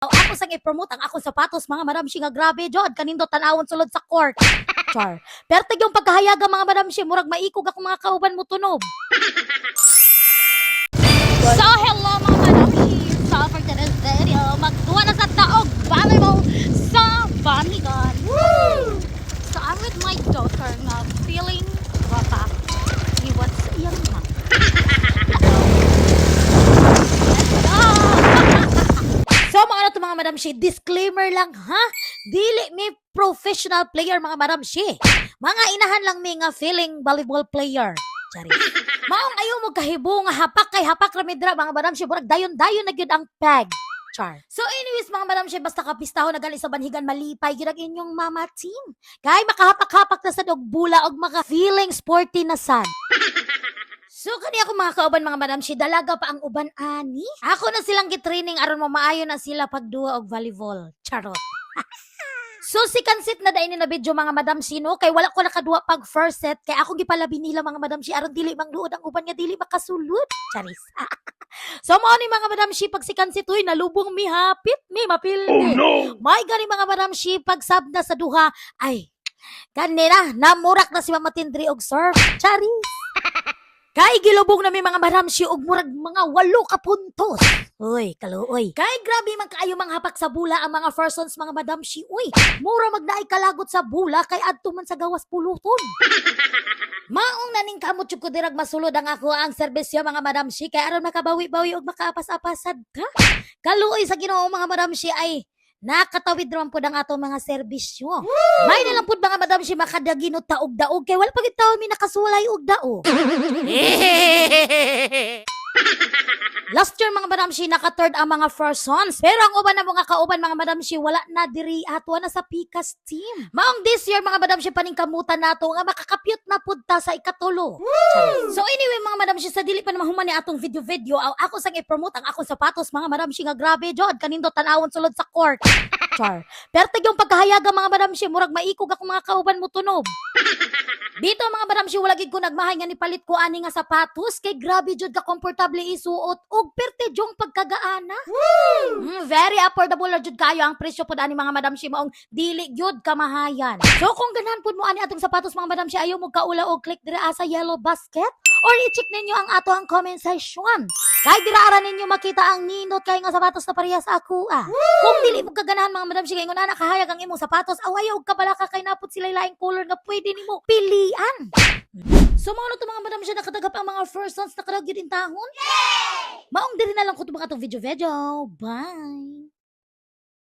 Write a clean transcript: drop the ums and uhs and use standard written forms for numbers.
Ako sang i-promote ang akong sapatos mga madam shi nga grabe jud kanindo tan-awon sulod sa court. Char. Pero yung pagkahayaga mga madam shi murag maikog ako mga kauban mo tunog. So hello mga madam shi. So for today's video, magduwa na sa taog volleyball sa Banigan. So I'm with my daughter nga feeling wapa. Iwan sa iyang ma. So mga madam shi, disclaimer lang ha. Dili mi professional player mga madam shi. Mga inahan lang mi nga feeling volleyball player. Charis. Maong ayo mo kahibo nga hapak kay hapak ramidra mga madam shi, burag dayon-dayon na gyud ang peg. Char. So anyways mga madam shi, basta kapistaho na gali sa banhigan malipay gyud ang inyong mama team. Kay makahapak-hapak na sa dog bula og maka feeling sporty na sad. So kani ako mga kauban mga madam shi, dalaga pa ang uban ani. Ako na silang gitraining aron mamaayo na sila pagduwa og volleyball. Charot. So si kansit na daini na video mga madam shi no, kay wala ko nakaduwa pag first set kay ako gipalabi nila mga madam shi aron dili mangduod ang uban nga dili makasulod. Charis. So mao ni mga madam shi pag si kansit uy nalubong mi hapit mi mapil. Oh no. May gani mga madam shi pag sab na sa duha ay kanina namurak na si Mama Tindri og serve. Charis. Kay gilubog na may mga madam shi og murag mga 8 ka puntos. Uy, kaluoy. Kay grabe man kaayo mga hapak sa bula ang mga persons mga madam shi. Uy, mura magnaay kalagot sa bula kay adto man sa gawas puluton. Maong naning kamot jud ko dirag masulod ang ako ang serbisyo mga madam shi kay aron makabawi-bawi og makaapas-apasad ka. Kaluoy sa Ginoo mga madam shi ay nakatawid naman po ang ato mga serbisyo. May nalang po mga madam si makadaginot taog daog kay wala pagit taon mi nakasulay og daog. Last year mga madam si naka-third ang mga persons. Pero ang uban na mga kauban mga madam si wala na diri ato na sa Pikas team. Maong this year mga madam si paningkamutan nato nga makakapyot na pud ta sa ikatulo. So anyway mga madam si sa dili pa na mahuman ni atong video ako sang i-promote ang akong sapatos mga madam si nga grabe jud kanindo tan-awon sulod sa court. Char. Pero yung pagkahayaga mga madam shi murag maikog ako mga kauban mo tunog. Dito mga madam shi wala gid ko nagmahay nga nipalit ko ani nga sapatos kay grabe jud ka komportable isuot og perte jong pagkagaana. Very affordable na jud kayo ang presyo pud ani mga madam shi maong dili gyud kamahayan. So kung ganahan pud mo ani atong sapatos mga madam shi ayo mo kaula og click dira sa yellow basket or i-check ninyo ang ato ang comment section. Kay dira ara ninyo makita ang nindot kay nga sapatos na parehas sa ako Kung dili mo kaganahan mga madam shi kay ngunana kahayag ang imong sapatos awayo og kabalaka kay napud sila laing color nga pwede nimo pilian. So mga to mga madam shi nakadagap ang mga persons nakaragyod in tahon. Maong diri na lang ko to mga video. Bye.